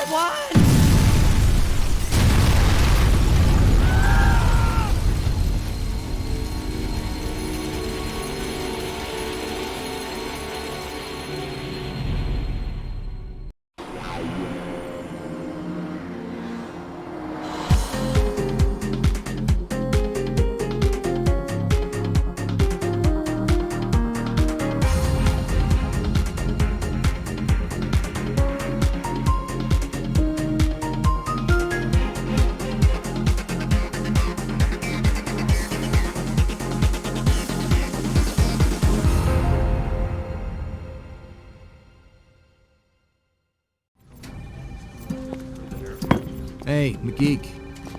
at once! Hey, McGeek.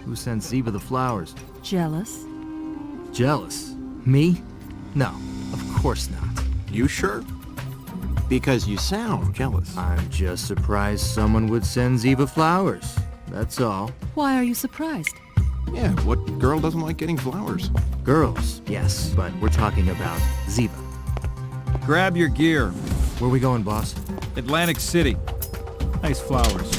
Who sent Ziva the flowers? Jealous? Jealous? Me? No, of course not. You sure? Because you sound jealous. I'm just surprised someone would send Ziva flowers. That's all. Why are you surprised? Yeah, what girl doesn't like getting flowers? Girls, yes, but we're talking about Ziva. Grab your gear. Where we going, boss? Atlantic City. Nice flowers.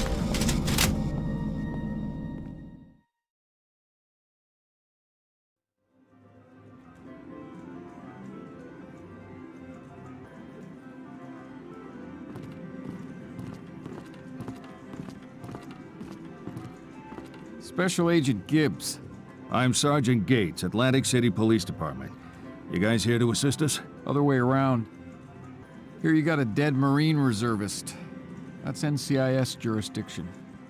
Special Agent Gibbs. I'm Sergeant Gates, Atlantic City Police Department. You guys here to assist us? Other way around. Here you got a dead Marine reservist. That's NCIS jurisdiction.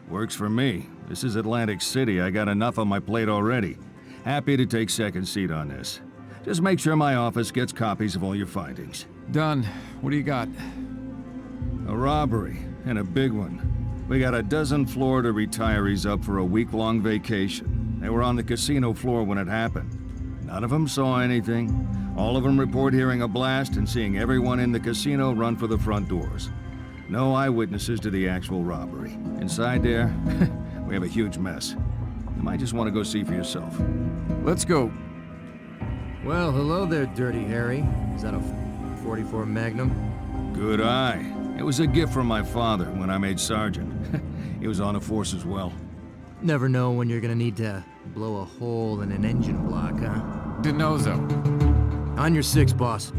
Works for me. This is Atlantic City. I got enough on my plate already. Happy to take second seat on this. Just make sure my office gets copies of all your findings. Done. What do you got? A robbery, and a big one. We got a dozen Florida retirees up for a week-long vacation. They were on the casino floor when it happened. None of them saw anything. All of them report hearing a blast and seeing everyone in the casino run for the front doors. No eyewitnesses to the actual robbery. Inside there, we have a huge mess. You might just want to go see for yourself. Let's go. Well, hello there, Dirty Harry. Is that a 44 Magnum? Good eye. It was a gift from my father when I made sergeant. He was on the force as well. Never know when you're gonna need to blow a hole in an engine block, huh? DiNozzo. On your six, boss.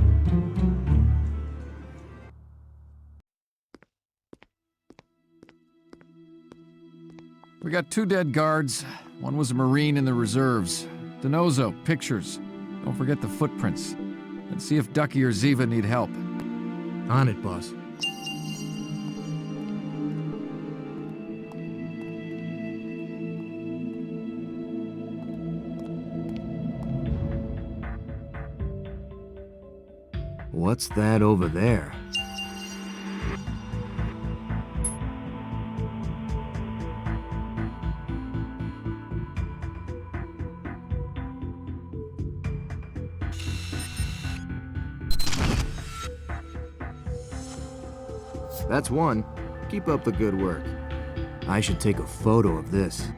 We got 2 dead guards. One was a Marine in the reserves. DiNozzo, pictures. Don't forget the footprints. And see if Ducky or Ziva need help. On it, boss. What's that over there? That's one. Keep up the good work. I should take a photo of this.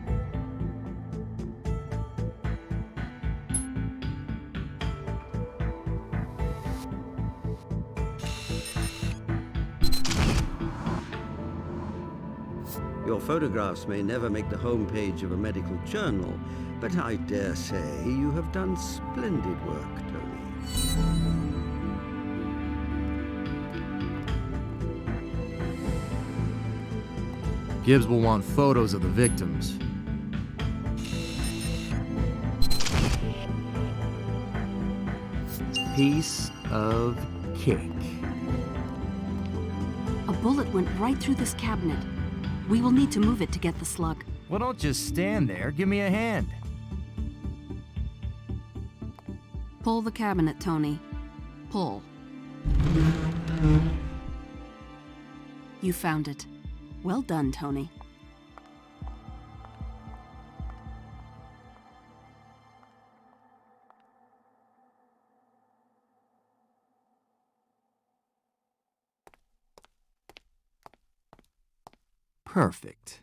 Your photographs may never make the homepage of a medical journal, but I dare say you have done splendid work, Tony. Gibbs will want photos of the victims. Piece of cake. A bullet went right through this cabinet. We will need to move it to get the slug. Well, don't just stand there. Give me a hand. Pull the cabinet, Tony. Pull. You found it. Well done, Tony. Perfect.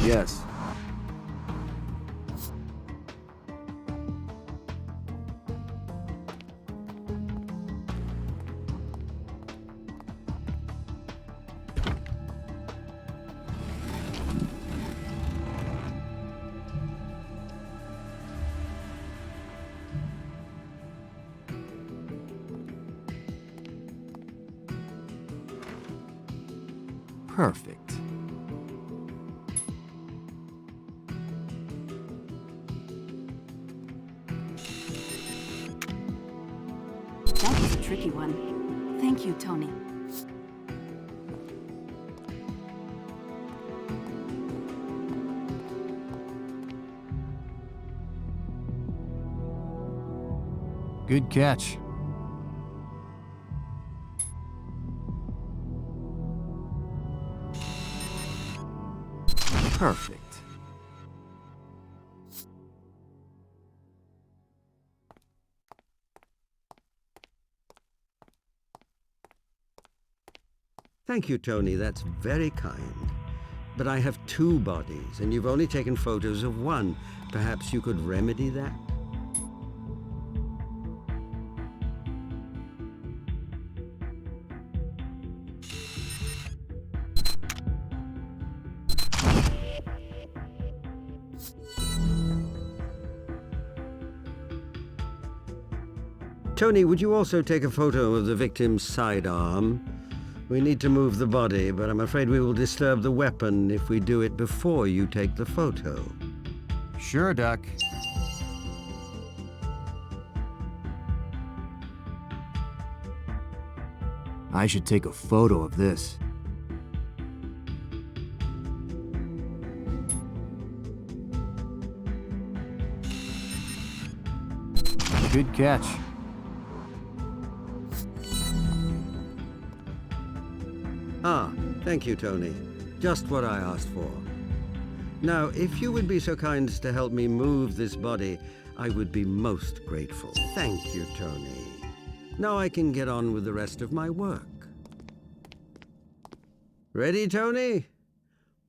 Yes. Perfect. That was a tricky one. Thank you, Tony. Good catch. Perfect. Thank you, Tony. That's very kind. But I have two bodies, and you've only taken photos of one. Perhaps you could remedy that? Tony, would you also take a photo of the victim's sidearm? We need to move the body, but I'm afraid we will disturb the weapon if we do it before you take the photo. Sure, Doc. I should take a photo of this. Good catch. Ah, thank you, Tony. Just what I asked for. Now, if you would be so kind as to help me move this body, I would be most grateful. Thank you, Tony. Now I can get on with the rest of my work. Ready, Tony?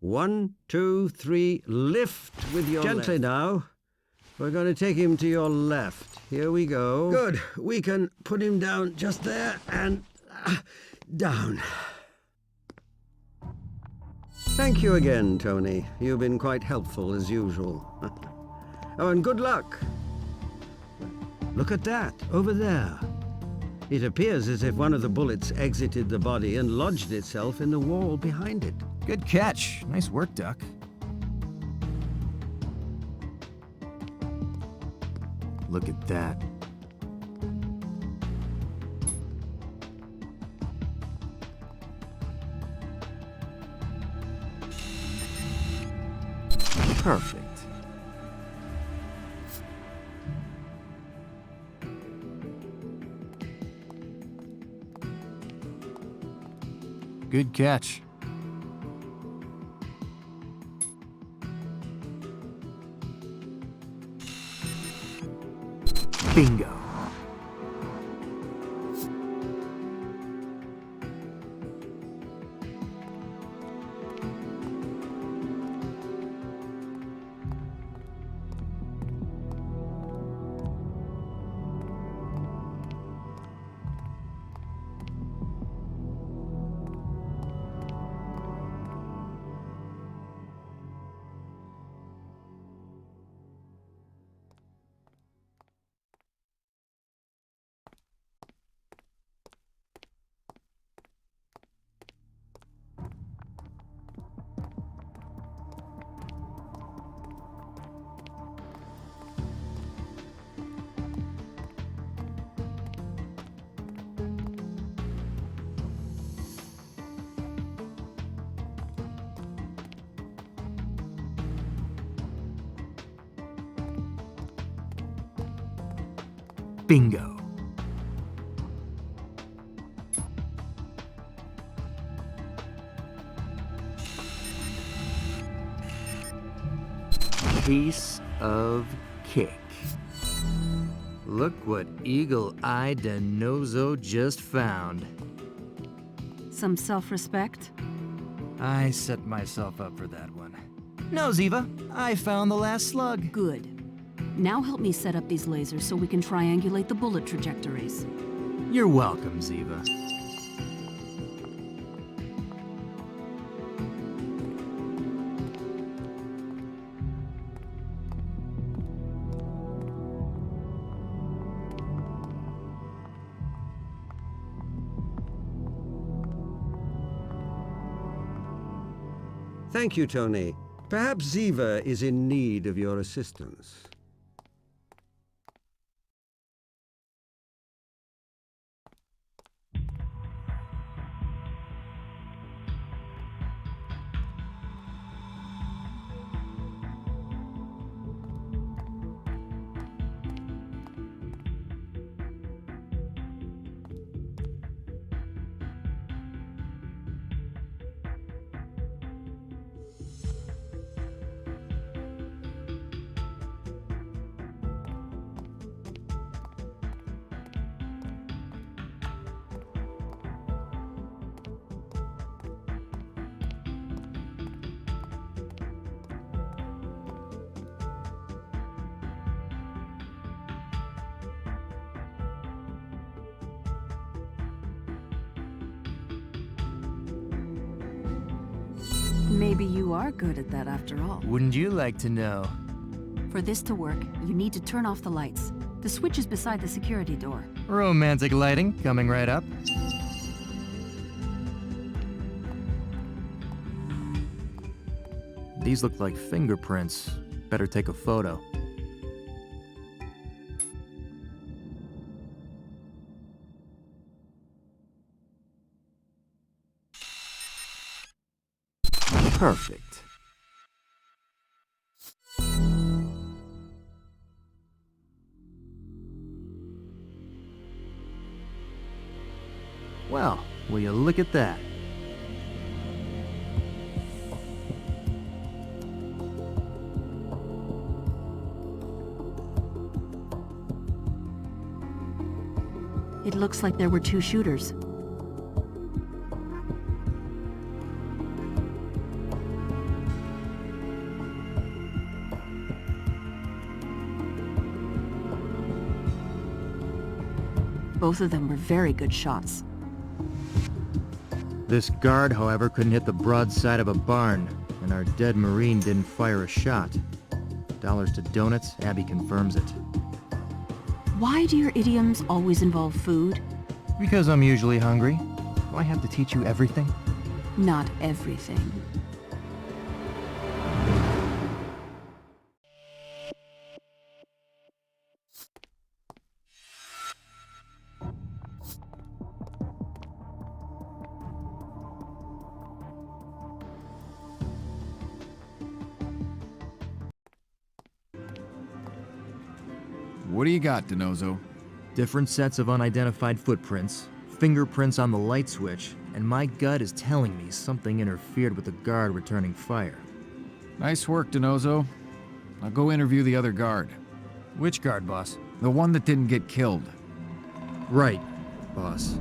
1, 2, 3, lift with your Gently left. Now. We're going to take him to your left. Here we go. Good. We can put him down just there and down. Thank you again, Tony. You've been quite helpful as usual. Oh, and good luck. Look at that, over there. It appears as if one of the bullets exited the body and lodged itself in the wall behind it. Good catch. Nice work, Doc. Look at that. Perfect. Good catch. Bingo. Bingo. Piece of cake. Look what Eagle-Eye Denozo just found. Some self-respect? I set myself up for that one. No, Ziva. I found the last slug. Good. Now help me set up these lasers so we can triangulate the bullet trajectories. You're welcome, Ziva. Thank you, Tony. Perhaps Ziva is in need of your assistance. Maybe you are good at that after all. Wouldn't you like to know? For this to work, you need to turn off the lights. The switch is beside the security door. Romantic lighting coming right up. These look like fingerprints. Better take a photo. Perfect. Well, will you look at that? It looks like there were two shooters. Both of them were very good shots. This guard, however, couldn't hit the broadside of a barn, and our dead Marine didn't fire a shot. Dollars to donuts, Abby confirms it. Why do your idioms always involve food? Because I'm usually hungry. Do I have to teach you everything? Not everything. What do you got, DiNozzo? Different sets of unidentified footprints, fingerprints on the light switch, and my gut is telling me something interfered with the guard returning fire. Nice work, DiNozzo. Now go interview the other guard. Which guard, boss? The one that didn't get killed. Right, boss.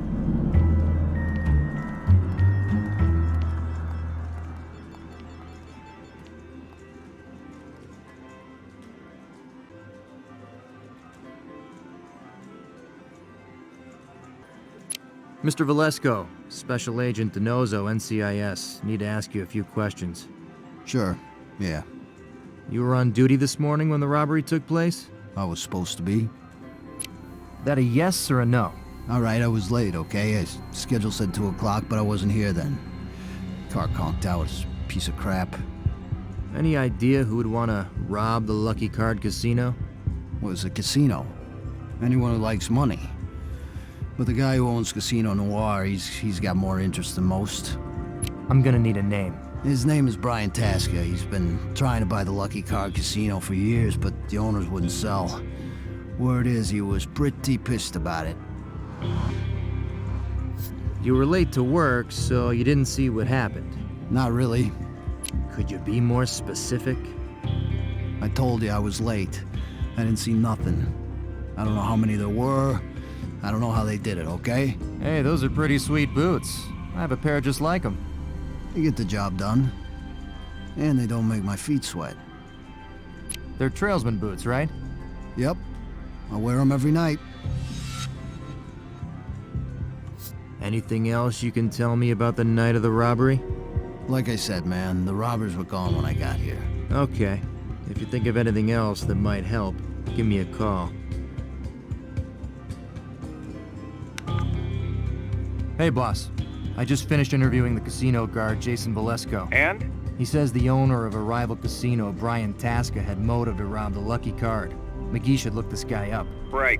Mr. Valesco, Special Agent DiNozzo, Ncis. Need to ask you a few questions. Sure, yeah. You were on duty this morning when the robbery took place? I was supposed to be. That a yes or a no? Alright, I was late, okay? Schedule said 2 o'clock, but I wasn't here then. Car conked out, it's a piece of crap. Any idea who would want to rob the Lucky Card Casino? Well, it's a casino. Anyone who likes money. But the guy who owns Casino Noir, he's got more interest than most. I'm gonna need a name. His name is Brian Tasca. He's been trying to buy the Lucky Card Casino for years, but the owners wouldn't sell. Word is he was pretty pissed about it. You were late to work, so you didn't see what happened. Not really. Could you be more specific? I told you I was late. I didn't see nothing. I don't know how many there were. I don't know how they did it, okay? Hey, those are pretty sweet boots. I have a pair just like them. You get the job done. And they don't make my feet sweat. They're trailsman boots, right? Yep. I wear them every night. Anything else you can tell me about the night of the robbery? Like I said, man, the robbers were gone when I got here. Okay. If you think of anything else that might help, give me a call. Hey, boss. I just finished interviewing the casino guard, Jason Valesco. And? He says the owner of a rival casino, Brian Tasca, had motived around the lucky card. McGee should look this guy up. Right.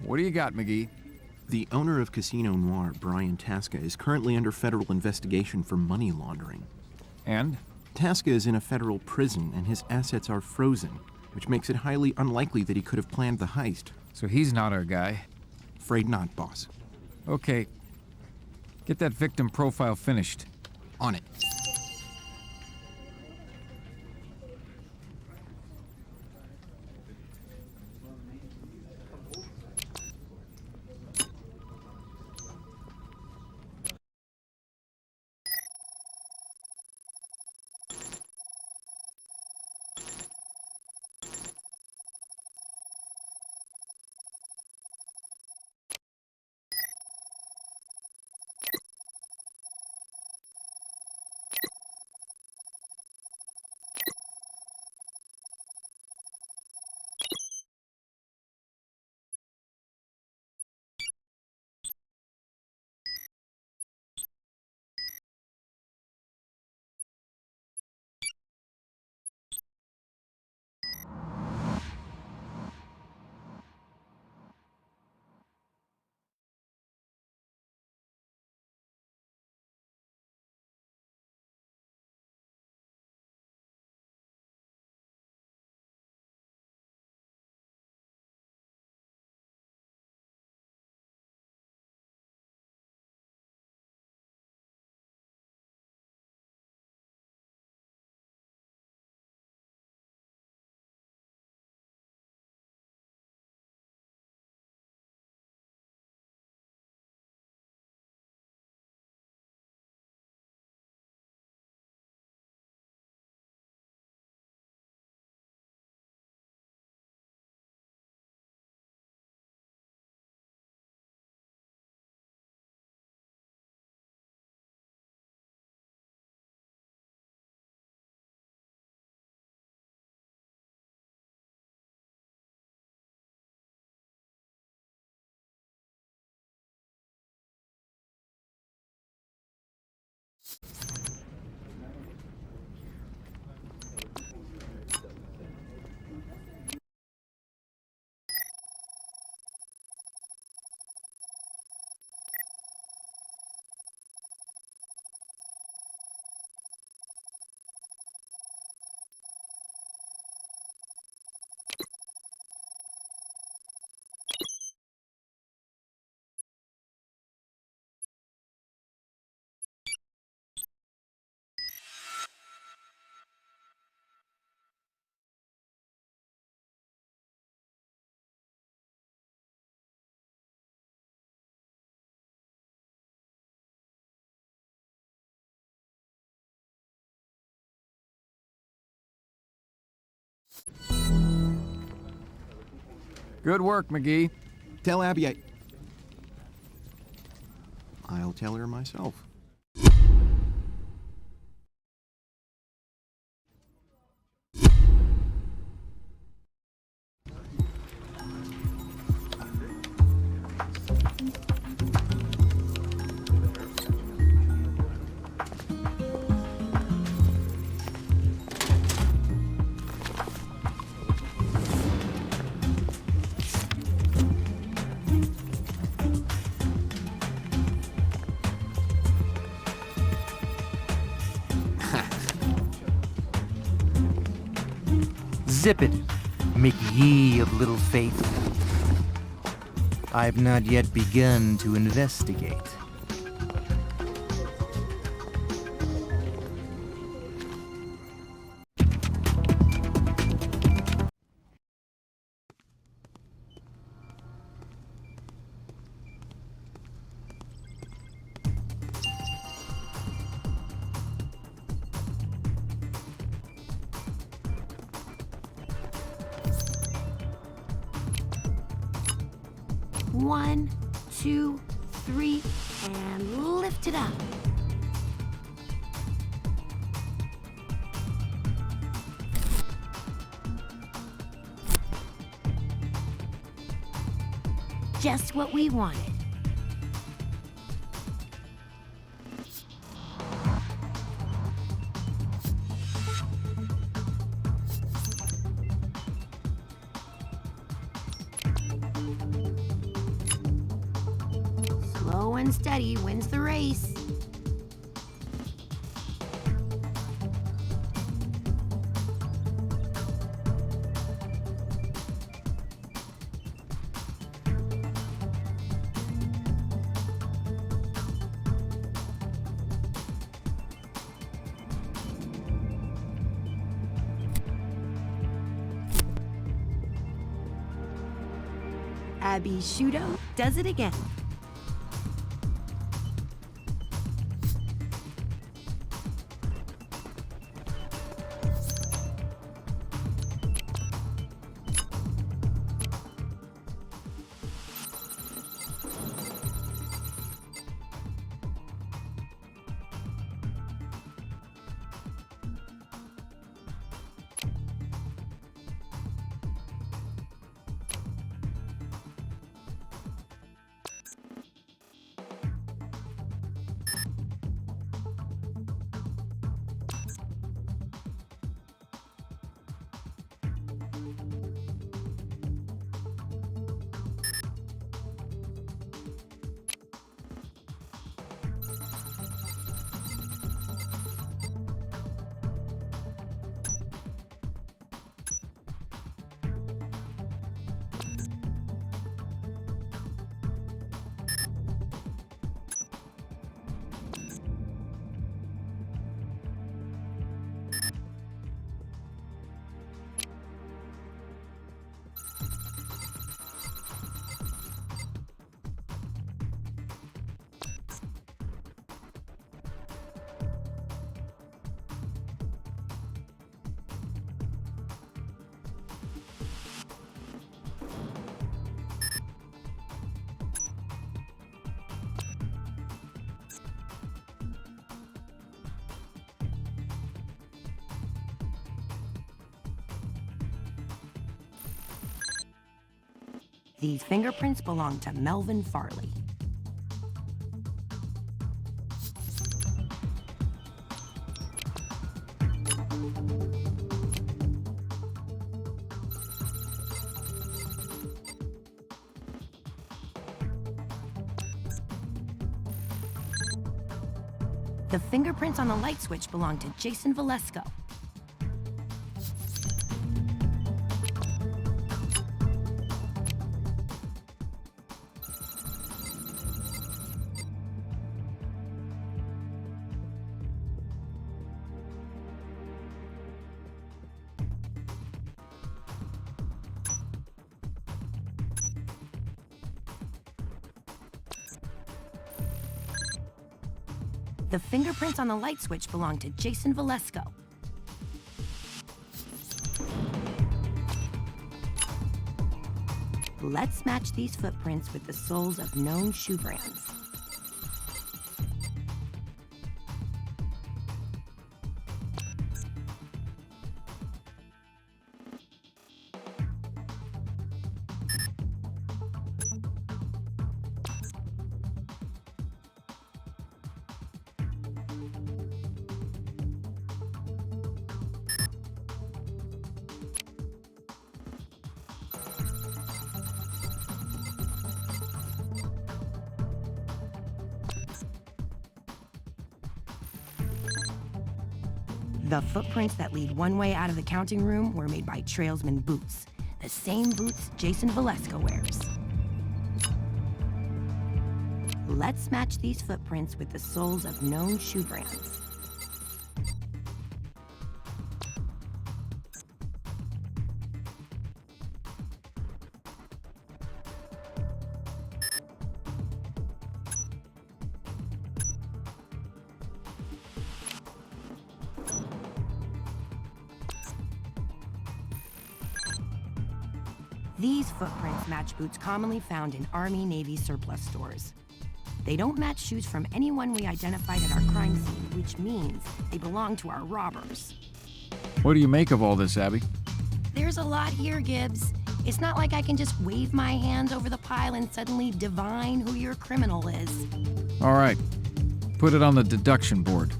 What do you got, McGee? The owner of Casino Noir, Brian Tasca, is currently under federal investigation for money laundering. And? Tasca is in a federal prison and his assets are frozen, which makes it highly unlikely that he could have planned the heist. So he's not our guy. Afraid not, boss. Okay. Get that victim profile finished. On it. Good work, McGee. Tell Abby I'll tell her myself. Zip it, McGee of Little Faith. I've not yet begun to investigate. One, two, three, and lift it up. Just what we wanted. Slow and steady wins the race. Abby Shudo does it again. These fingerprints belong to Melvin Farley. The fingerprints on the light switch belong to Jason Valesco. The fingerprints on the light switch belong to Jason Valesco. Let's match these footprints with the soles of known shoe brands. The footprints that lead one way out of the counting room were made by trailsman boots, the same boots Jason Valesco wears. Let's match these footprints with the soles of known shoe brands. These footprints match boots commonly found in Army Navy surplus stores. They don't match shoes from anyone we identified at our crime scene, which means they belong to our robbers. What do you make of all this, Abby? There's a lot here, Gibbs. It's not like I can just wave my hands over the pile and suddenly divine who your criminal is. All right. Put it on the deduction board.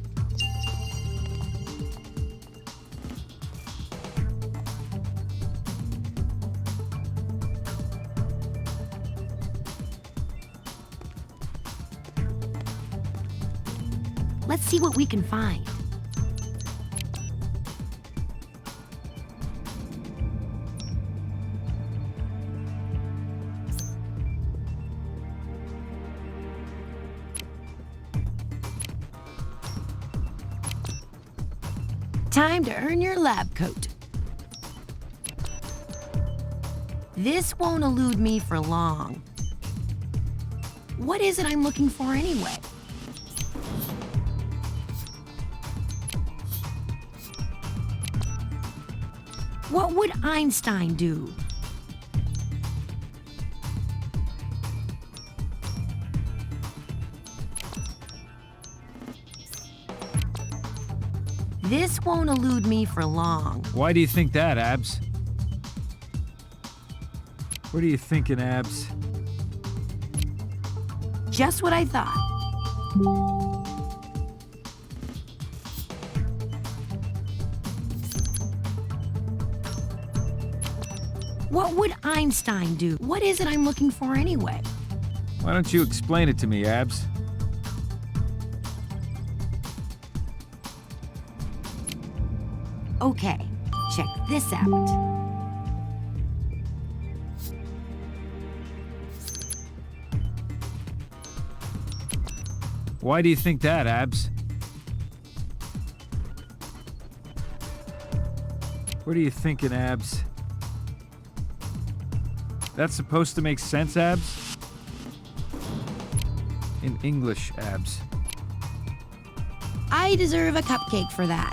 Let's see what we can find. Time to earn your lab coat. This won't elude me for long. What is it I'm looking for anyway? What would Einstein do? This won't elude me for long. Why do you think that, Abs? What are you thinking, Abs? Just what I thought. What would Einstein do? What is it I'm looking for anyway? Why don't you explain it to me, Abs? Okay, check this out. Why do you think that, Abs? What are you thinking, Abs? That's supposed to make sense, Abs? In English, Abs. I deserve a cupcake for that.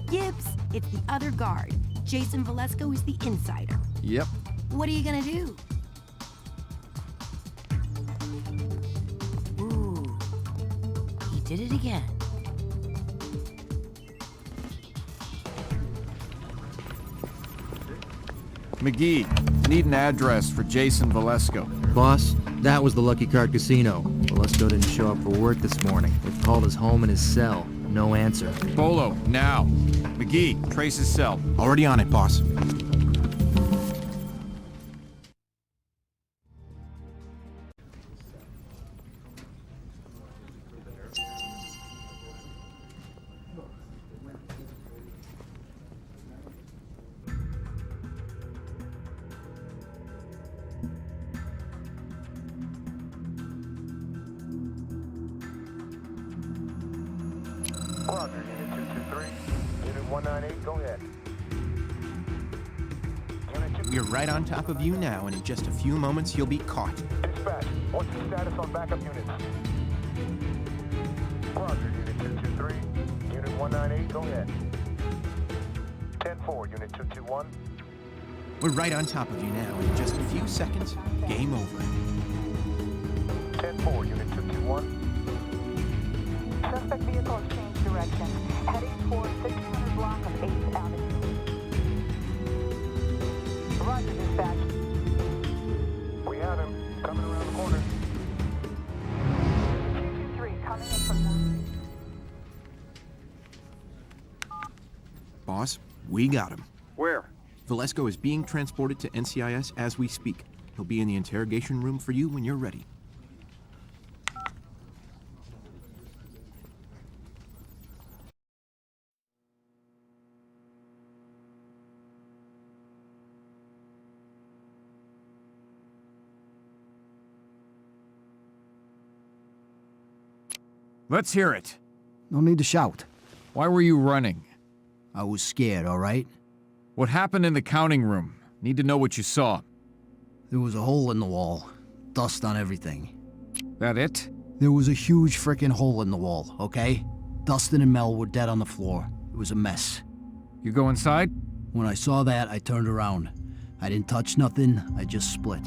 Gibbs, it's the other guard. Jason Valesco is the insider. Yep. What are you gonna do? Ooh, he did it again. McGee, need an address for Jason Valesco. Boss, that was the Lucky Card Casino. Valesco didn't show up for work this morning. They've called his home and his cell. No answer. Bolo, now. McGee, trace his cell. Already on it, boss. Roger, Unit 223. Unit 198, go ahead. Unit 2... We're right on top of you now, and in just a few moments, you'll be caught. Dispatch, what's the status on backup units? Roger, Unit 223. Unit 198, go ahead. 10-4, Unit 221. We're right on top of you now, and in just a few seconds, game over. 10-4, Unit 221. Suspect vehicle has changed direction, heading toward 1600 block of 8th Avenue. Roger, dispatch. We have him. Coming around the corner. 223, coming in from the... Boss, we got him. Where? Valesco is being transported to NCIS as we speak. He'll be in the interrogation room for you when you're ready. Let's hear it. No need to shout. Why were you running? I was scared, all right? What happened in the counting room? Need to know what you saw. There was a hole in the wall. Dust on everything. That it? There was a huge frickin' hole in the wall, okay? Dustin and Mel were dead on the floor. It was a mess. You go inside? When I saw that, I turned around. I didn't touch nothing, I just split.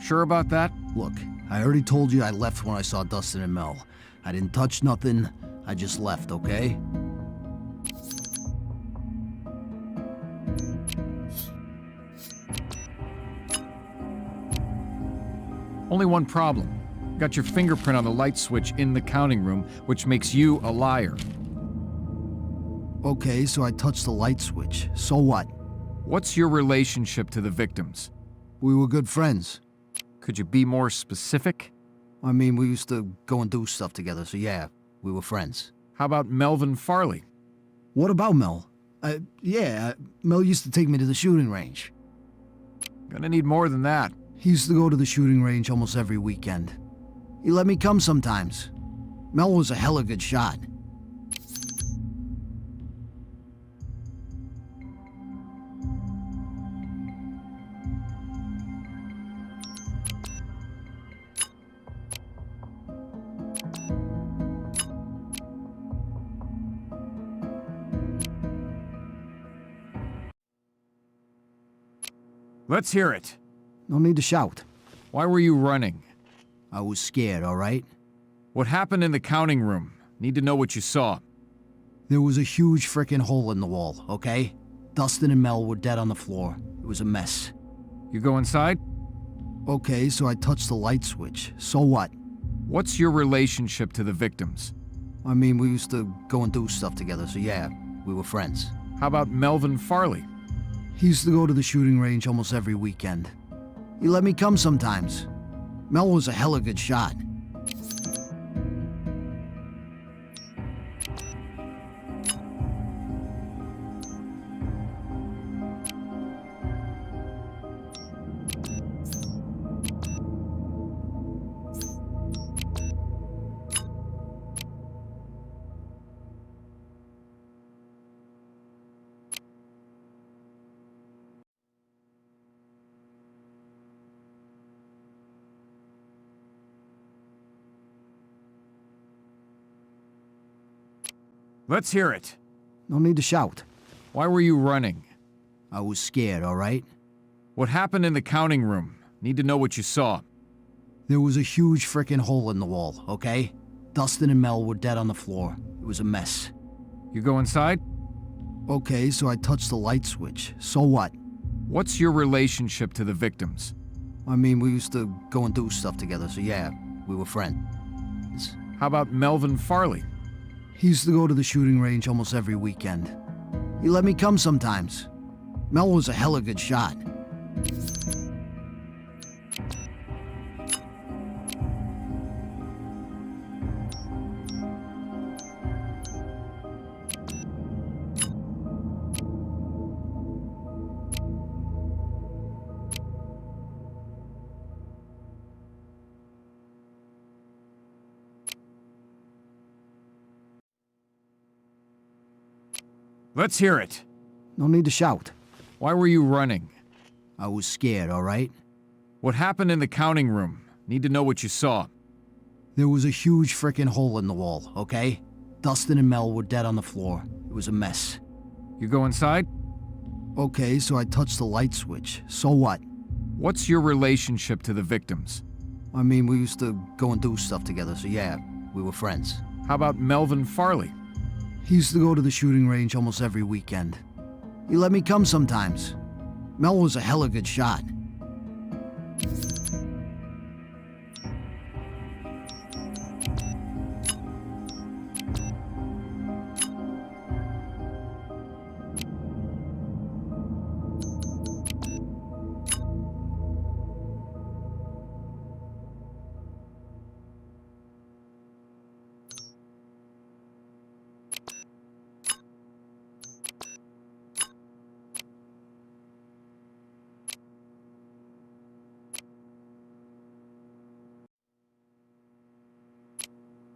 Sure about that? Look, I already told you I left when I saw Dustin and Mel. I didn't touch nothing, I just left, okay? Only one problem. Got your fingerprint on the light switch in the counting room, which makes you a liar. Okay, so I touched the light switch. So what? What's your relationship to the victims? We were good friends. Could you be more specific? I mean, we used to go and do stuff together, so yeah, we were friends. How about Melvin Farley? What about Mel? Mel used to take me to the shooting range. Gonna need more than that. He used to go to the shooting range almost every weekend. He let me come sometimes. Mel was a hella good shot. Let's hear it. No need to shout. Why were you running? I was scared, all right? What happened in the counting room? Need to know what you saw. There was a huge frickin' hole in the wall, okay? Dustin and Mel were dead on the floor. It was a mess. You go inside? Okay, so I touched the light switch. So what? What's your relationship to the victims? I mean, we used to go and do stuff together, so yeah, we were friends. How about Melvin Farley? He used to go to the shooting range almost every weekend. He let me come sometimes. Mel was a hella good shot. Let's hear it. No need to shout. Why were you running? I was scared, all right? What happened in the counting room? Need to know what you saw. There was a huge frickin' hole in the wall, okay? Dustin and Mel were dead on the floor. It was a mess. You go inside? Okay, so I touched the light switch. So what? What's your relationship to the victims? I mean, we used to go and do stuff together, so yeah, we were friends. How about Melvin Farley? He used to go to the shooting range almost every weekend. He let me come sometimes. Mel was a hella good shot. Let's hear it. No need to shout. Why were you running? I was scared, all right? What happened in the counting room? Need to know what you saw. There was a huge frickin' hole in the wall, okay? Dustin and Mel were dead on the floor. It was a mess. You go inside? Okay, so I touched the light switch. So what? What's your relationship to the victims? I mean, we used to go and do stuff together, so yeah, we were friends. How about Melvin Farley? He used to go to the shooting range almost every weekend. He let me come sometimes. Mel was a hella good shot.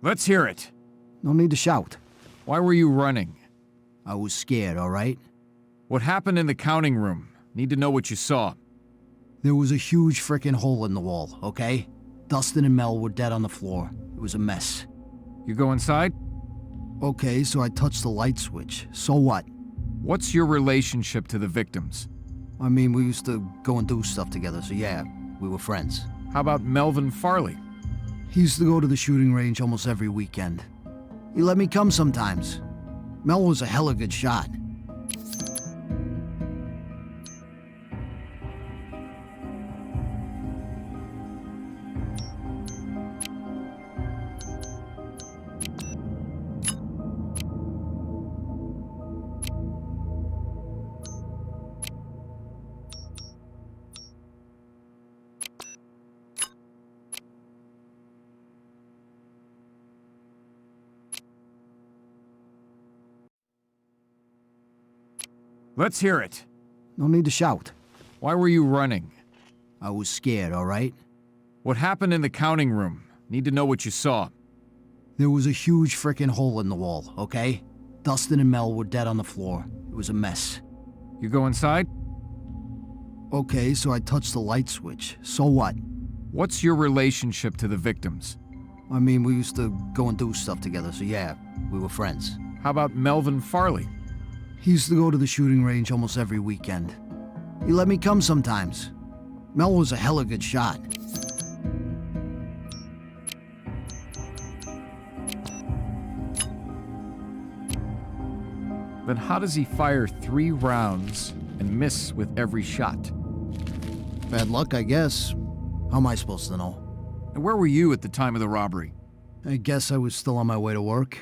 Let's hear it. No need to shout. Why were you running? I was scared, all right? What happened in the counting room? Need to know what you saw. There was a huge frickin' hole in the wall, okay? Dustin and Mel were dead on the floor. It was a mess. You go inside? Okay, so I touched the light switch. So what? What's your relationship to the victims? I mean, we used to go and do stuff together, so yeah, we were friends. How about Melvin Farley? He used to go to the shooting range almost every weekend. He let me come sometimes. Mel was a hella good shot. Let's hear it. No need to shout. Why were you running? I was scared, all right? What happened in the counting room? Need to know what you saw. There was a huge frickin' hole in the wall, okay? Dustin and Mel were dead on the floor. It was a mess. You go inside? Okay, so I touched the light switch. So what? What's your relationship to the victims? I mean, we used to go and do stuff together, so yeah, we were friends. How about Melvin Farley? He used to go to the shooting range almost every weekend. He let me come sometimes. Mel was a hella good shot. Then how does he fire 3 rounds and miss with every shot? Bad luck, I guess. How am I supposed to know? And where were you at the time of the robbery? I guess I was still on my way to work.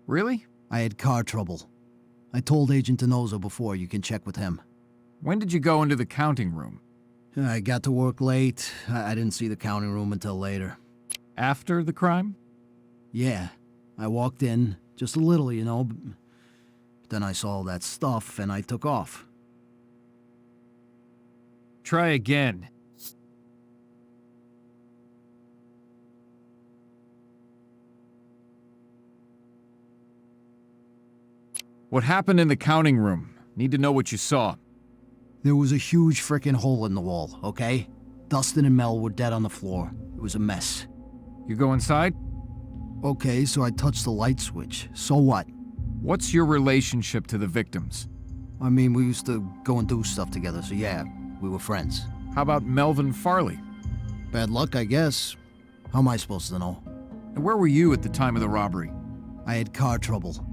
Really? I had car trouble. I told Agent Denozo before, you can check with him. When did you go into the counting room? I got to work late. I didn't see the counting room until later. After the crime? Yeah. I walked in, just a little, you know. But then I saw all that stuff and I took off. Try again. What happened in the counting room? Need to know what you saw. There was a huge frickin' hole in the wall, okay? Dustin and Mel were dead on the floor. It was a mess. You go inside? Okay, so I touched the light switch. So what? What's your relationship to the victims? I mean, we used to go and do stuff together, so yeah, we were friends. How about Melvin Farley? Bad luck, I guess. How am I supposed to know? And where were you at the time of the robbery? I had car trouble.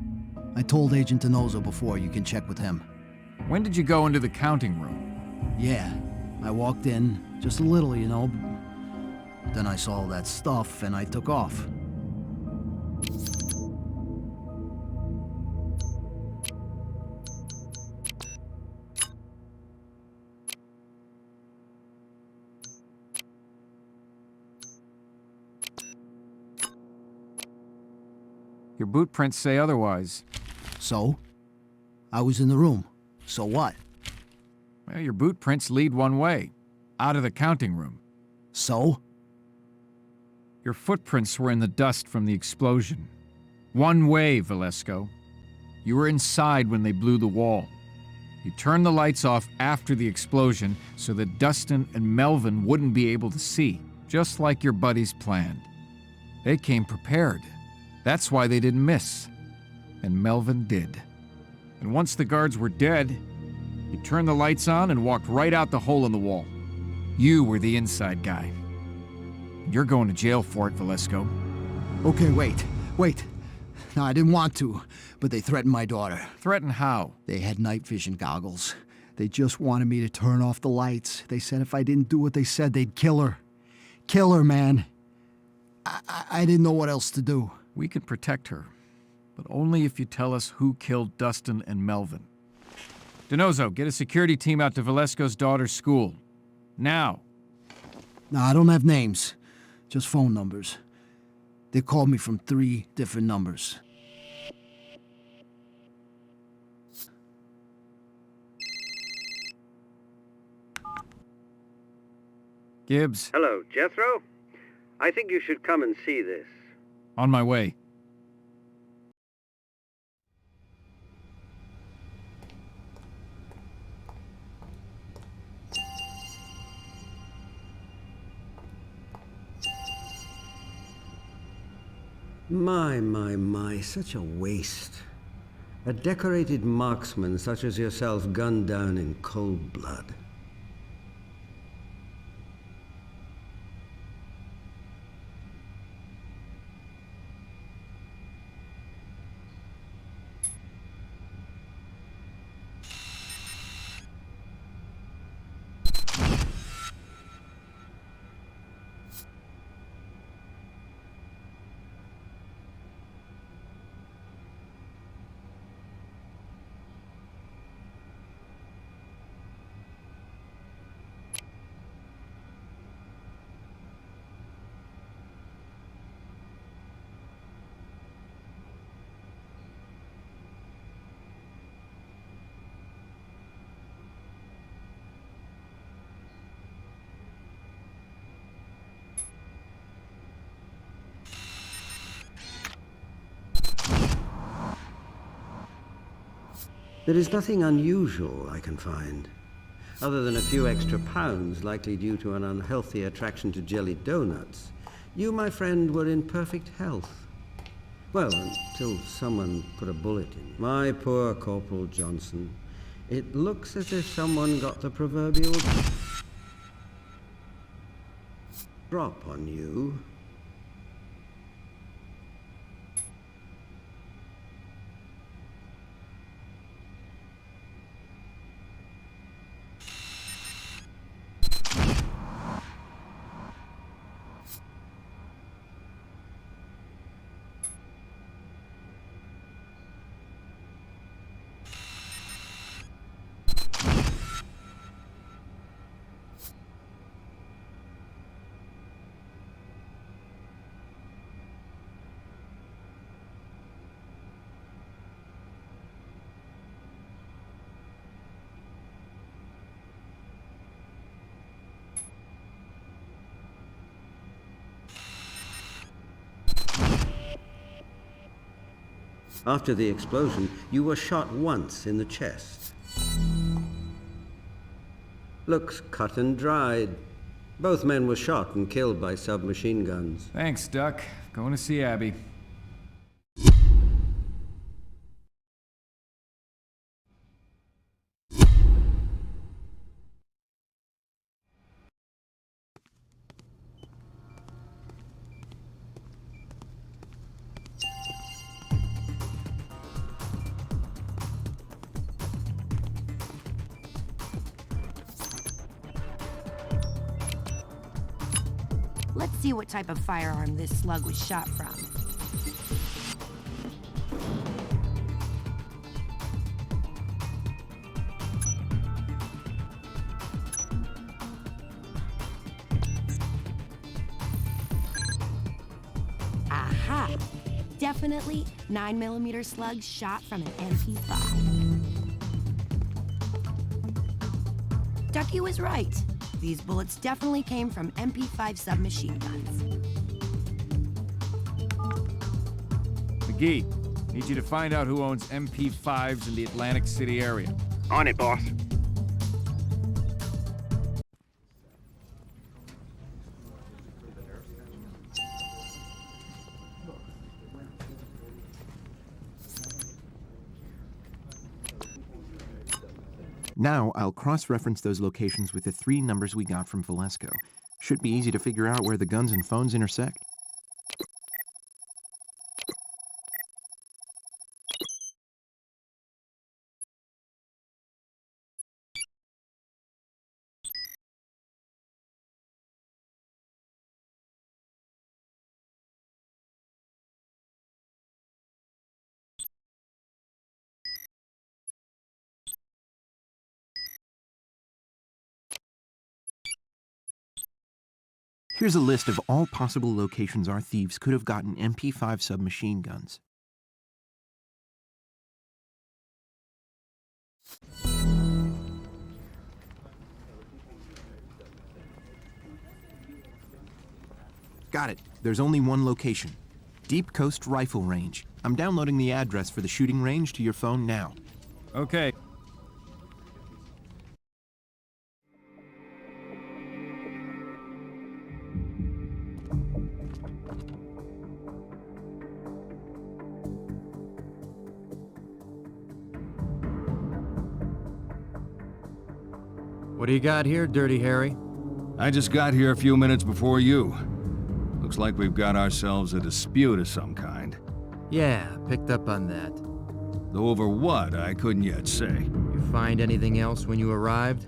I told Agent Denozo before, you can check with him. When did you go into the counting room? Yeah, I walked in, just a little, you know. Then I saw all that stuff and I took off. Your boot prints say otherwise. So? I was in the room. So what? Well, your boot prints lead one way, out of the counting room. So? Your footprints were in the dust from the explosion. One way, Velasco. You were inside when they blew the wall. You turned the lights off after the explosion so that Dustin and Melvin wouldn't be able to see, just like your buddies planned. They came prepared. That's why they didn't miss. And Melvin did. And once the guards were dead, you turned the lights on and walked right out the hole in the wall. You were the inside guy. You're going to jail for it, Velasco. Okay, wait. No, I didn't want to, but they threatened my daughter. Threaten how? They had night vision goggles. They just wanted me to turn off the lights. They said if I didn't do what they said, they'd kill her. Kill her, man. I didn't know what else to do. We can protect her, but only if you tell us who killed Dustin and Melvin. Denozo, get a security team out to Velasco's daughter's school. Now. No, I don't have names. Just phone numbers. They called me from 3 different numbers. Gibbs. Hello, Jethro? I think you should come and see this. On my way. My, such a waste. A decorated marksman such as yourself gunned down in cold blood. There is nothing unusual I can find, other than a few extra pounds likely due to an unhealthy attraction to jelly donuts. You, my friend, were in perfect health. Well, until someone put a bullet in. My poor Corporal Johnson. It looks as if someone got the proverbial drop on you. After the explosion, you were shot once in the chest. Looks cut and dried. Both men were shot and killed by submachine guns. Thanks, Duck. Going to see Abby. Let's see what type of firearm this slug was shot from. Aha! Definitely 9mm slug shot from an MP5. Ducky was right. These bullets definitely came from MP5 submachine guns. McGee, need you to find out who owns MP5s in the Atlantic City area. On it, boss. Now, I'll cross-reference those locations with the 3 numbers we got from Valesco. Should be easy to figure out where the guns and phones intersect. Here's a list of all possible locations our thieves could have gotten MP5 submachine guns. Got it. There's only one location. Deep Coast Rifle Range. I'm downloading the address for the shooting range to your phone now. Okay. What do you got here, Dirty Harry? I just got here a few minutes before you. Looks like we've got ourselves a dispute of some kind. Yeah, picked up on that. Though over what, I couldn't yet say. You find anything else when you arrived?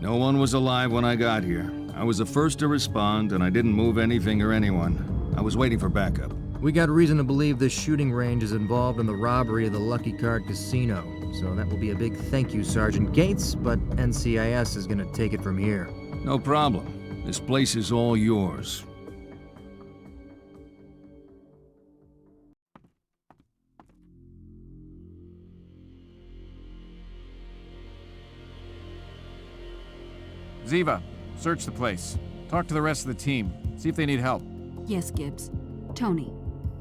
No one was alive when I got here. I was the first to respond, and I didn't move anything or anyone. I was waiting for backup. We got reason to believe this shooting range is involved in the robbery of the Lucky Card Casino. So that will be a big thank you, Sergeant Gates, but NCIS is gonna take it from here. No problem. This place is all yours. Ziva, search the place. Talk to the rest of the team. See if they need help. Yes, Gibbs. Tony,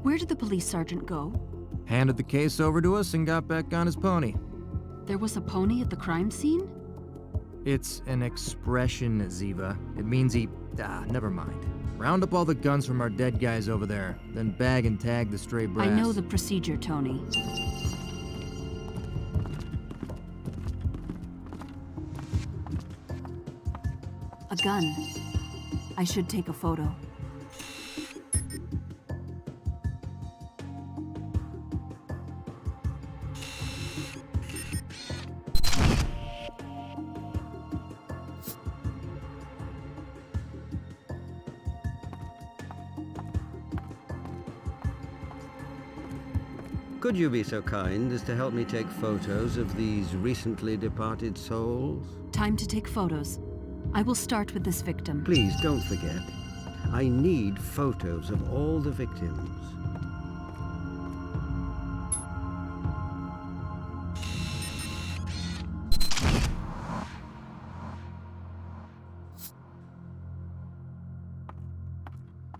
where did the police sergeant go? Handed the case over to us and got back on his pony. There was a pony at the crime scene? It's an expression, Ziva. It means he... never mind. Round up all the guns from our dead guys over there, then bag and tag the stray brass. I know the procedure, Tony. A gun. I should take a photo. Could you be so kind as to help me take photos of these recently departed souls? Time to take photos. I will start with this victim. Please don't forget. I need photos of all the victims.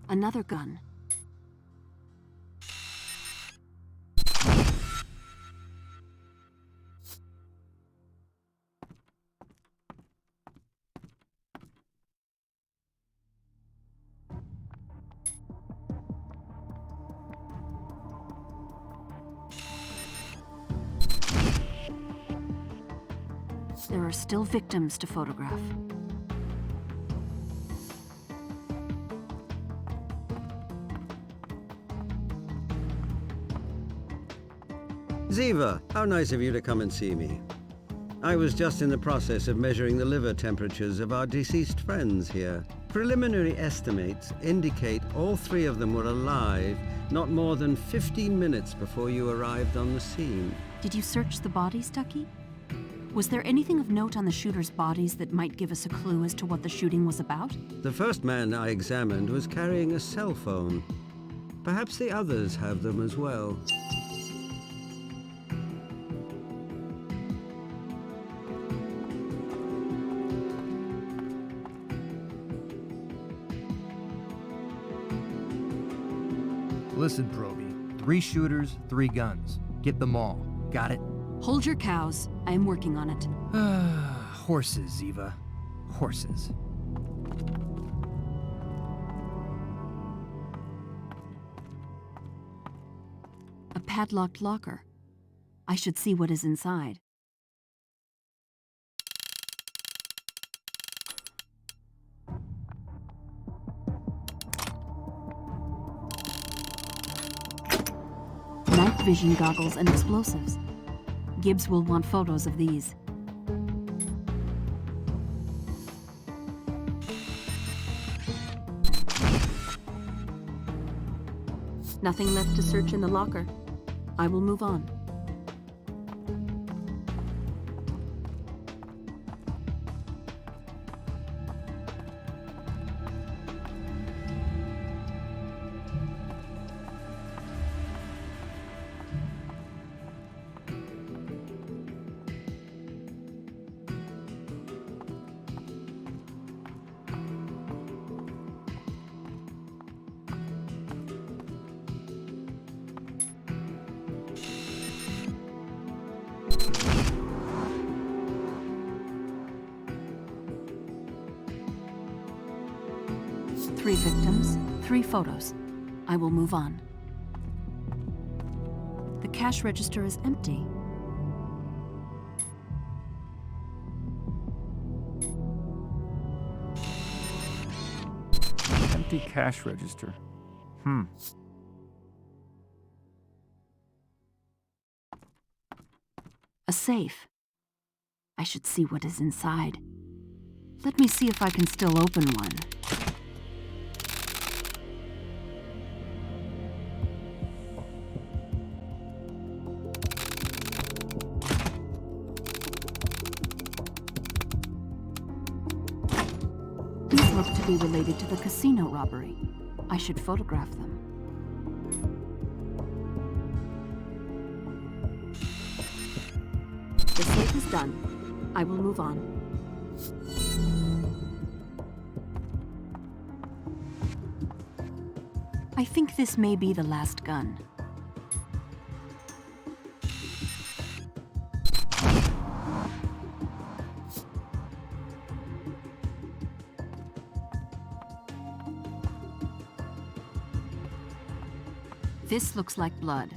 Another gun. There are still victims to photograph. Ziva, how nice of you to come and see me. I was just in the process of measuring the liver temperatures of our deceased friends here. Preliminary estimates indicate all three of them were alive not more than 15 minutes before you arrived on the scene. Did you search the bodies, Ducky? Was there anything of note on the shooters' bodies that might give us a clue as to what the shooting was about? The first man I examined was carrying a cell phone. Perhaps the others have them as well. Listen, Proby. 3 shooters, 3 guns. Get them all. Got it? Hold your cows. I am working on it. Horses, Ziva. Horses. A padlocked locker. I should see what is inside. Night vision goggles and explosives. Gibbs will want photos of these. Nothing left to search in the locker. I will move on. Three victims, 3 photos. I will move on. The cash register is empty. Empty cash register. A safe. I should see what is inside. Let me see if I can still open one. These look to be related to the casino robbery. I should photograph them. The safe is done. I will move on. I think this may be the last gun. This looks like blood.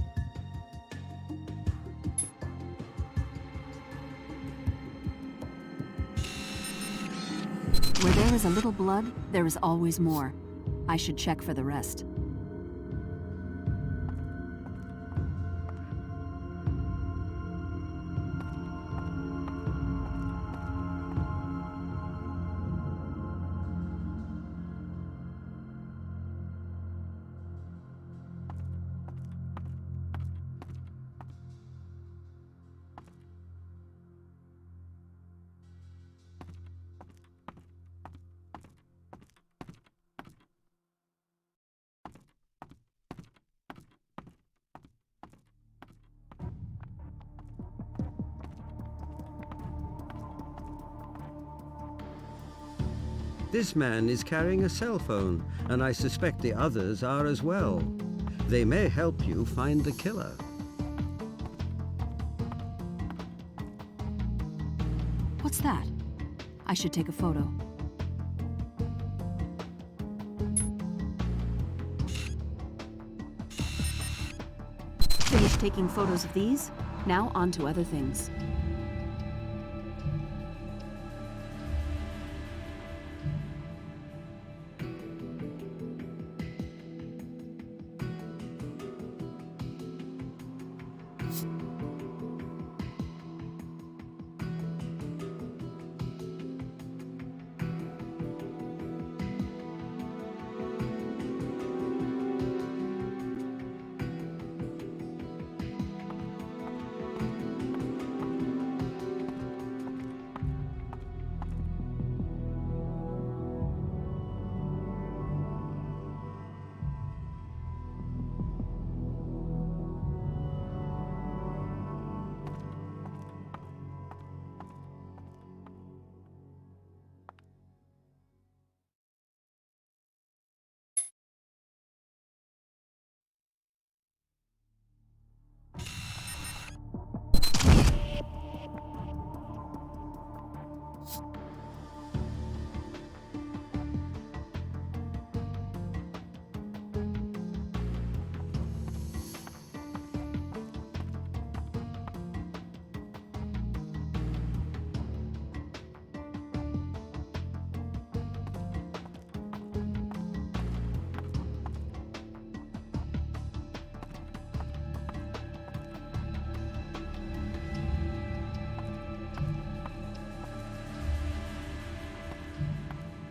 Where there is a little blood, there is always more. I should check for the rest. This man is carrying a cell phone, and I suspect the others are as well. They may help you find the killer. What's that? I should take a photo. Finished taking photos of these. Now on to other things.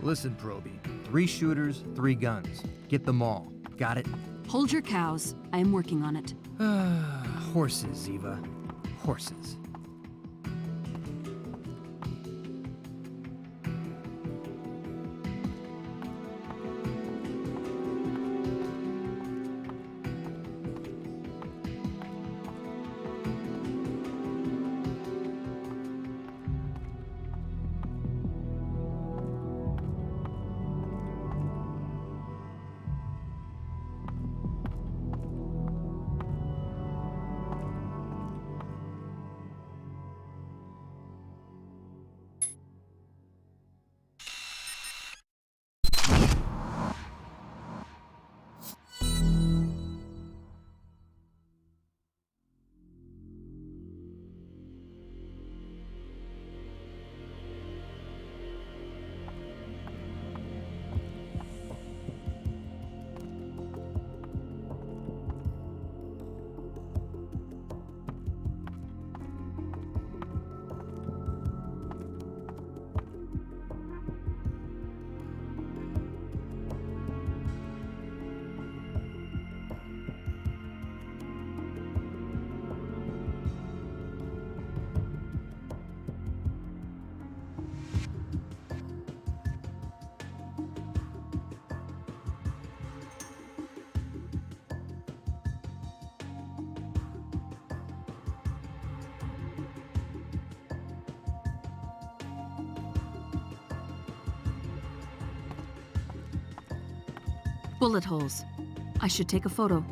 Listen, Proby. 3 shooters, 3 guns. Get them all. Got it? Hold your cows. I am working on it. Horses, Eva. Horses. Bullet holes. I should take a photo.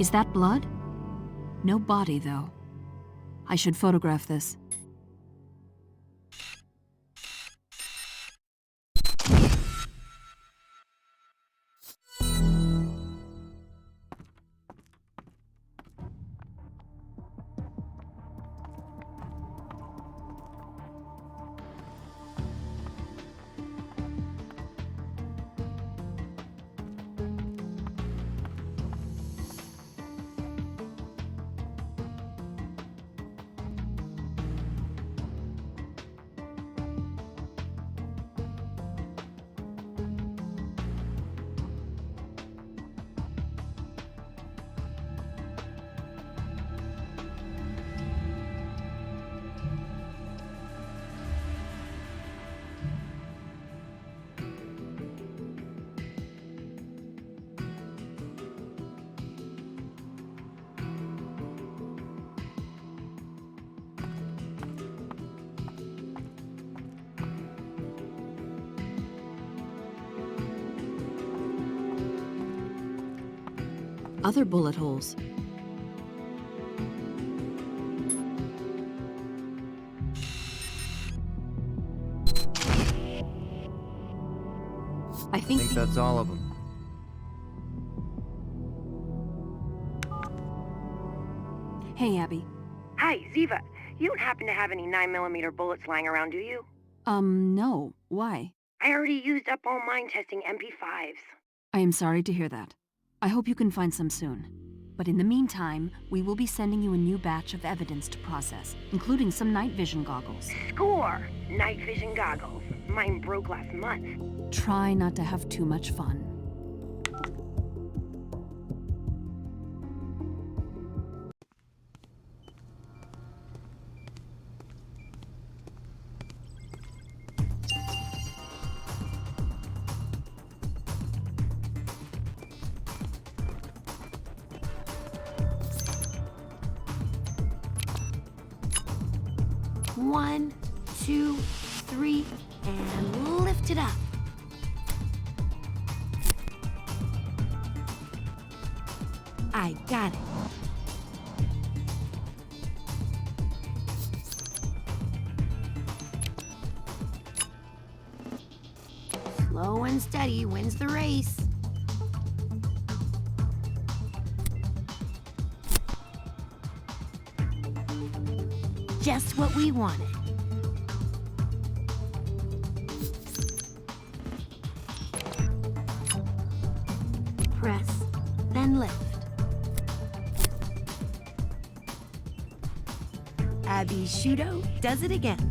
Is that blood? No body, though. I should photograph this. Other bullet holes. I I think that's all of them. Hey, Abby. Hi, Ziva. You don't happen to have any 9mm bullets lying around, do you? No. Why? I already used up all mine testing MP5s. I am sorry to hear that. I hope you can find some soon. But in the meantime, we will be sending you a new batch of evidence to process, including some night vision goggles. Score! Night vision goggles. Mine broke last month. Try not to have too much fun. One, 2, 3, and lift it up. I got it. Slow and steady wins the race. Just what we wanted. Press, then lift. Abby Shudo does it again.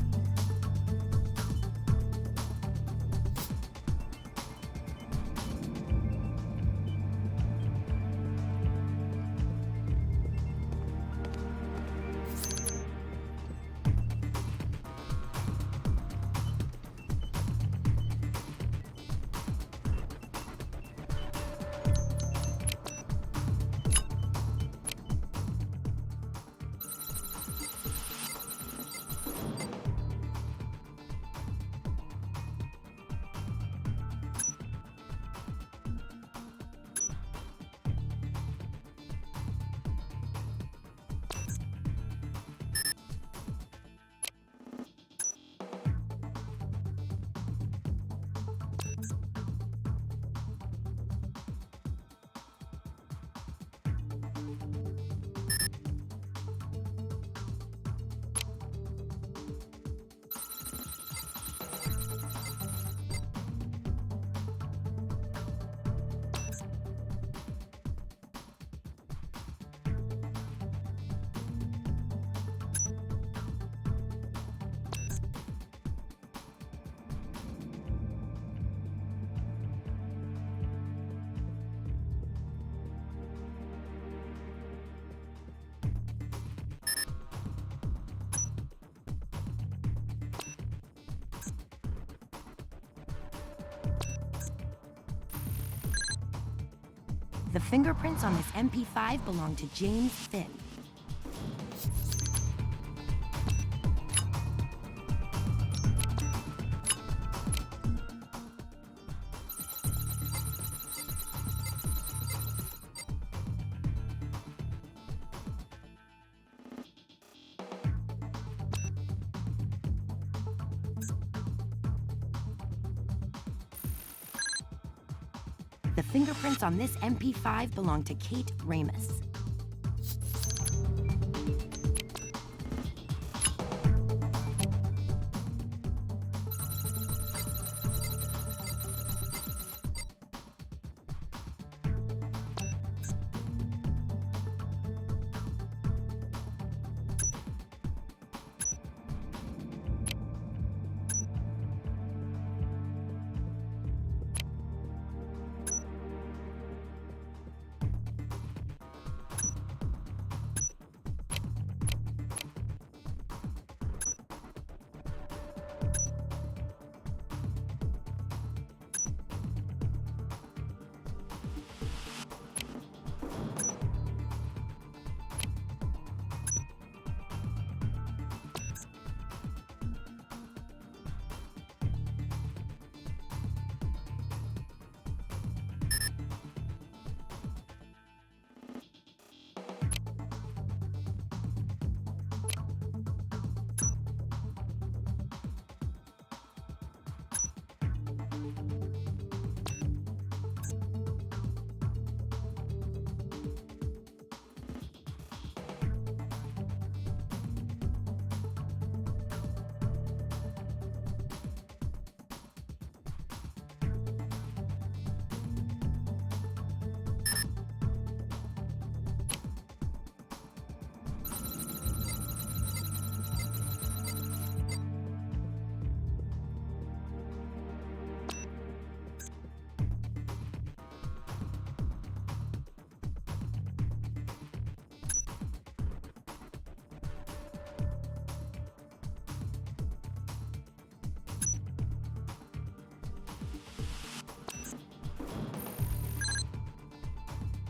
The fingerprints on this MP5 belong to James Finn. The fingerprints on this MP5 belong to Kate Ramus.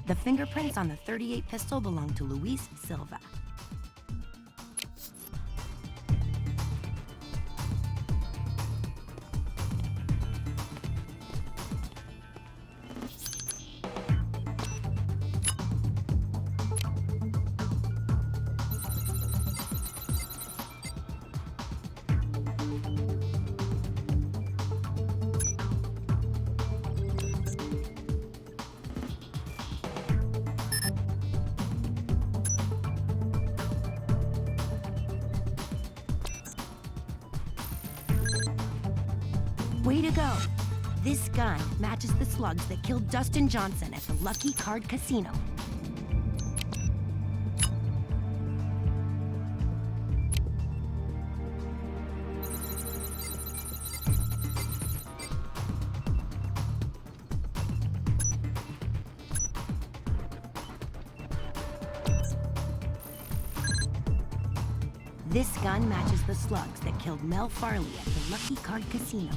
The fingerprints on the .38 pistol belong to Luis Silva. Way to go! This gun matches the slugs that killed Dustin Johnson at the Lucky Card Casino. This gun matches the slugs that killed Mel Farley at the Lucky Card Casino.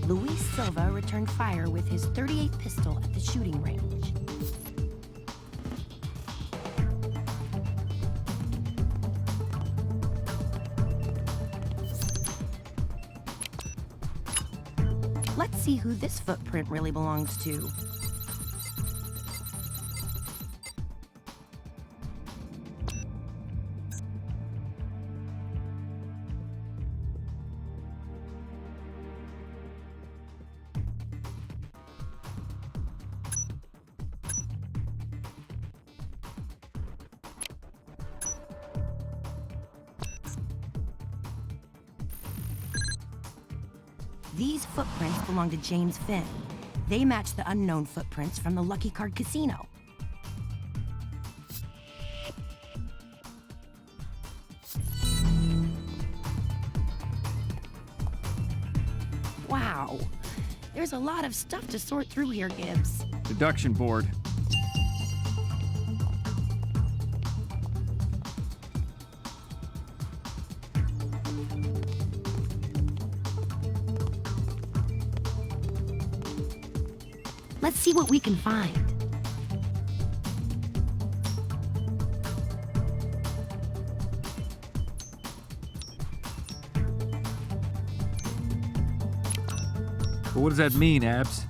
Luis Silva returned fire with his .38 pistol at the shooting range. Let's see who this footprint really belongs to. These footprints belong to James Finn. They match the unknown footprints from the Lucky Card Casino. Wow, there's a lot of stuff to sort through here, Gibbs. Deduction board. Let's see what we can find. But what does that mean, Abs?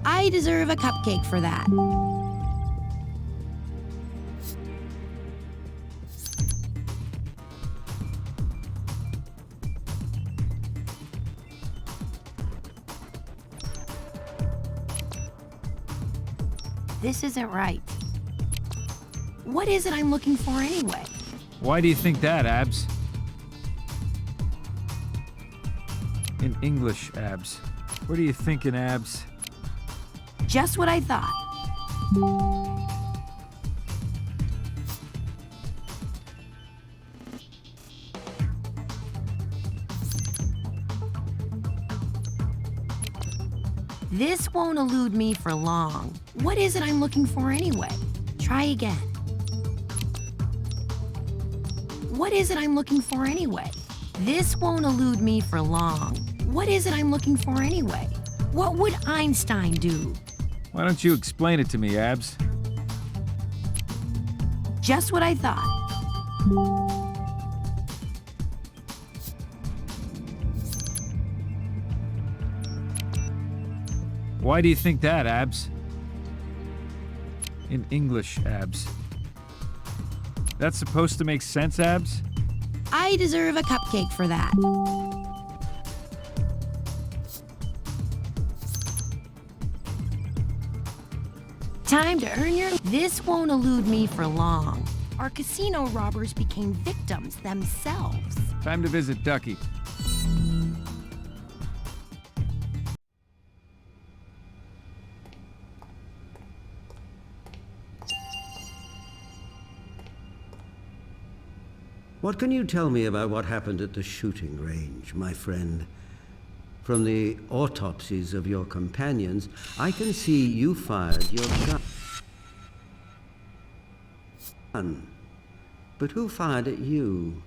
I deserve a cupcake for that. This isn't right. What is it I'm looking for anyway? Why do you think that, Abs? In English, Abs. What are you thinking, Abs? Just what I thought. This won't elude me for long. What is it I'm looking for anyway? Try again. What is it I'm looking for anyway? This won't elude me for long. What is it I'm looking for anyway? What would Einstein do? Why don't you explain it to me, Abs? Just what I thought. Why do you think that, Abs? In English, Abs. That's supposed to make sense, Abs? I deserve a cupcake for that. Time to earn your... This won't elude me for long. Our casino robbers became victims themselves. Time to visit Ducky. What can you tell me about what happened at the shooting range, my friend? From the autopsies of your companions, I can see you fired your gun. But who fired at you?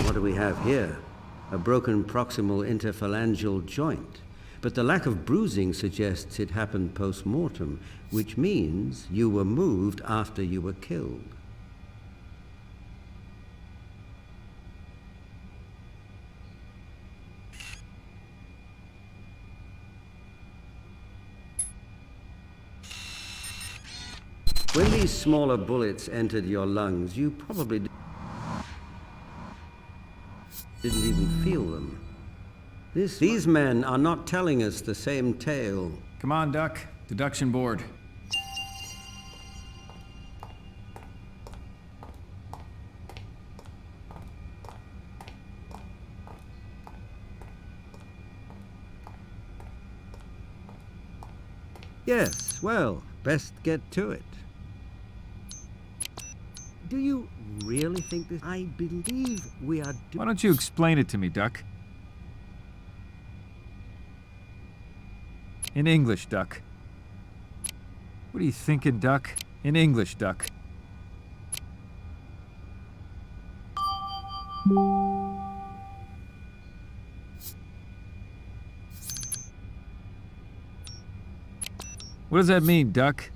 What do we have here? A broken proximal interphalangeal joint. But the lack of bruising suggests it happened post-mortem, which means you were moved after you were killed. When these smaller bullets entered your lungs, you probably didn't even feel them. These men are not telling us the same tale. Come on, Duck. Deduction board. Yes, well, best get to it. Do you really think this? I believe we are Why don't you explain it to me, Duck? In English, Duck. What are you thinking, Duck? In English, Duck. What does that mean, Duck?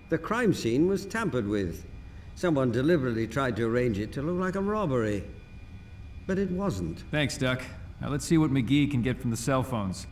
The crime scene was tampered with. Someone deliberately tried to arrange it to look like a robbery. But it wasn't. Thanks, Duck. Now let's see what McGee can get from the cell phones.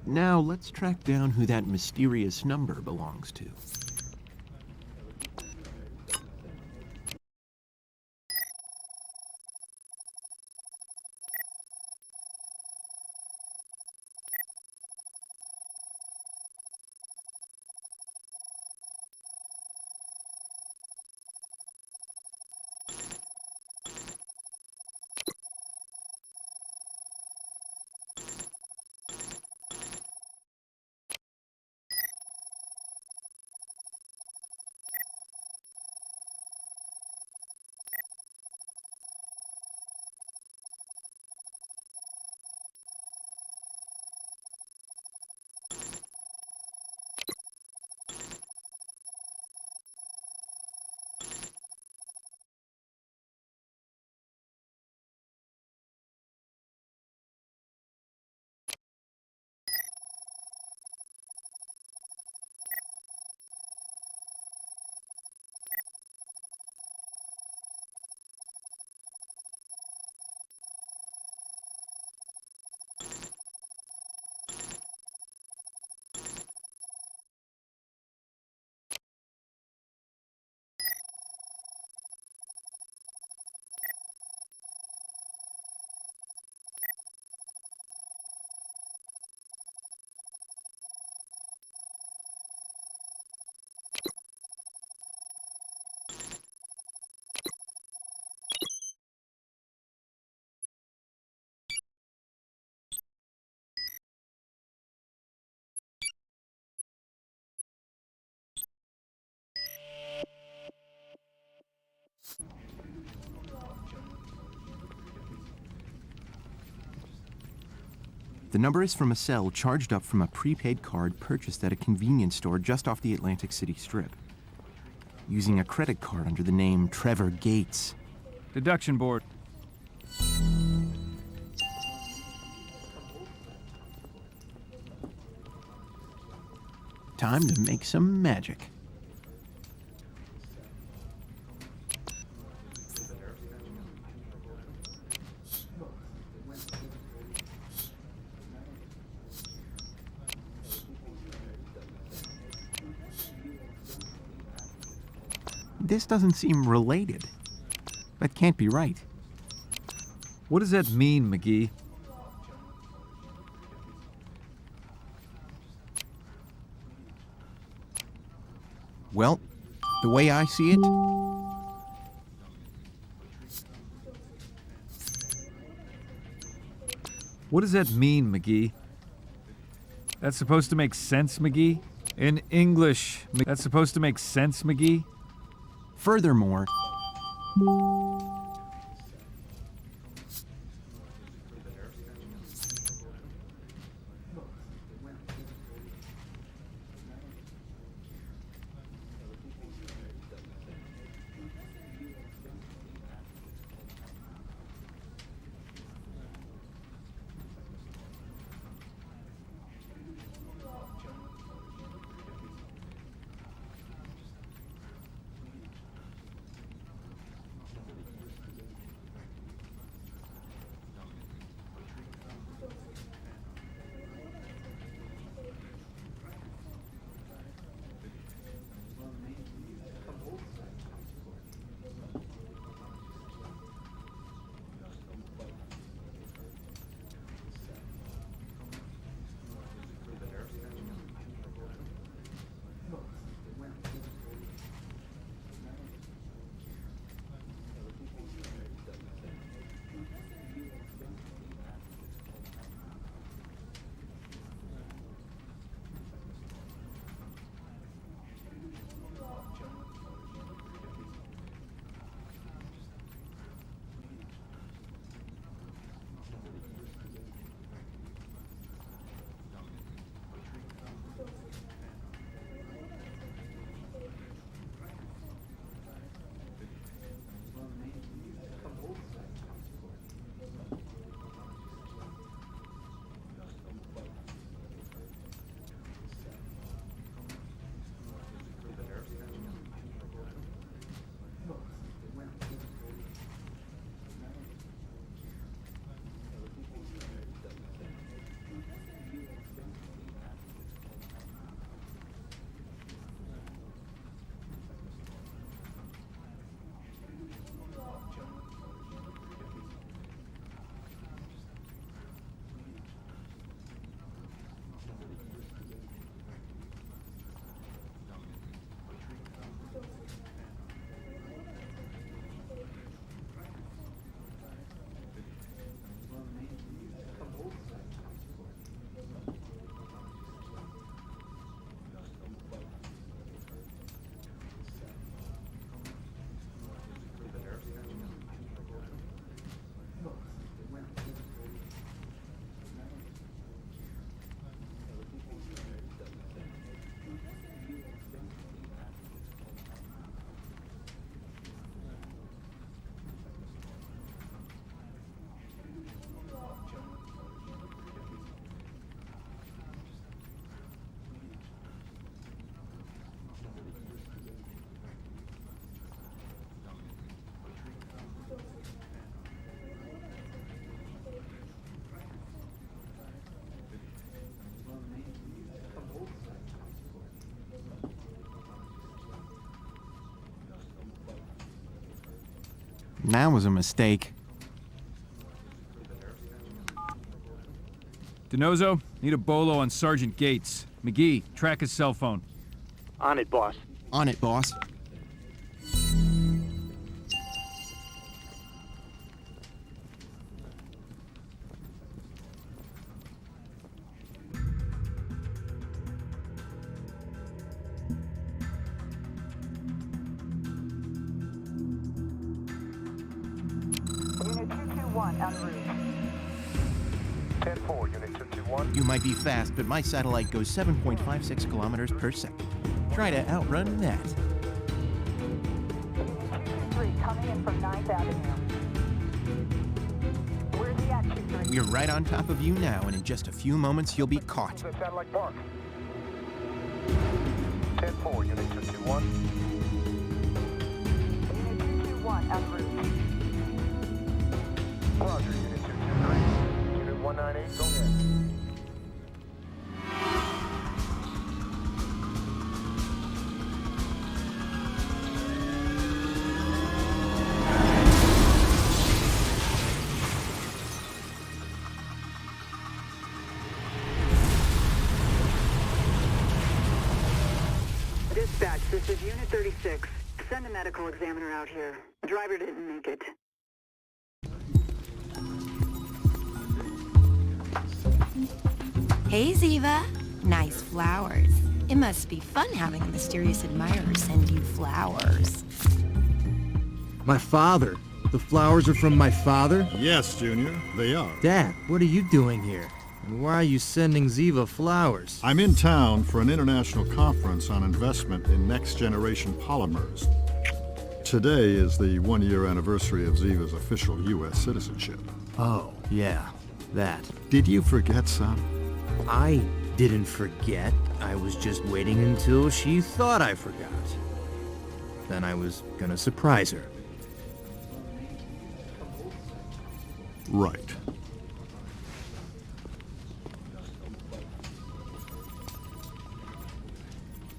Now let's track down who that mysterious number belongs to. The number is from a cell charged up from a prepaid card purchased at a convenience store just off the Atlantic City Strip, using a credit card under the name Trevor Gates. Deduction board. Time to make some magic. This doesn't seem related. That can't be right. What does that mean, McGee? Well, the way I see it, What does that mean, McGee? That's supposed to make sense, McGee? In English, that's supposed to make sense, McGee? furthermore, That was a mistake. DeNozo, need a bolo on Sergeant Gates. McGee, track his cell phone. On it, boss. On it, boss. Unit 221 en route. 10-4, Unit 221. You might be fast, but my satellite goes 7.56 kilometers per second. Try to outrun that. Unit 223 coming in from 9th Avenue. Where's he at, 23? We're right on top of you now, and in just a few moments, you'll be caught. The satellite park. 10-4, Unit 221. Unit 221 en route. Roger, Unit 223. Unit 198, go ahead. Dispatch, this is Unit 36. Send a medical examiner out here. The driver didn't make it. Hey, Ziva. Nice flowers. It must be fun having a mysterious admirer send you flowers. My father? The flowers are from my father? Yes, Junior, they are. Dad, what are you doing here? And why are you sending Ziva flowers? I'm in town for an international conference on investment in next-generation polymers. Today is the one-year anniversary of Ziva's official U.S. citizenship. Oh, yeah, that. Did you forget, son? I didn't forget. I was just waiting until she thought I forgot. Then I was gonna surprise her. Right.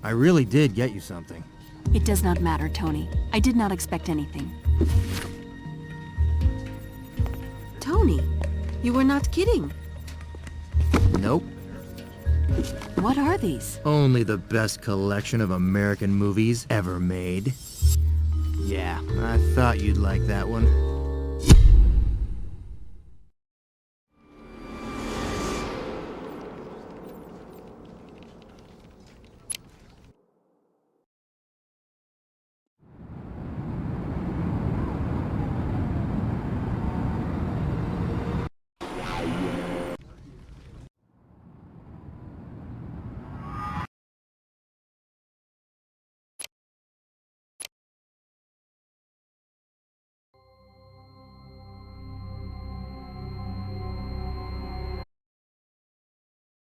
I really did get you something. It does not matter, Tony. I did not expect anything. Tony, you were not kidding. Nope. What are these? Only the best collection of American movies ever made. Yeah, I thought you'd like that one.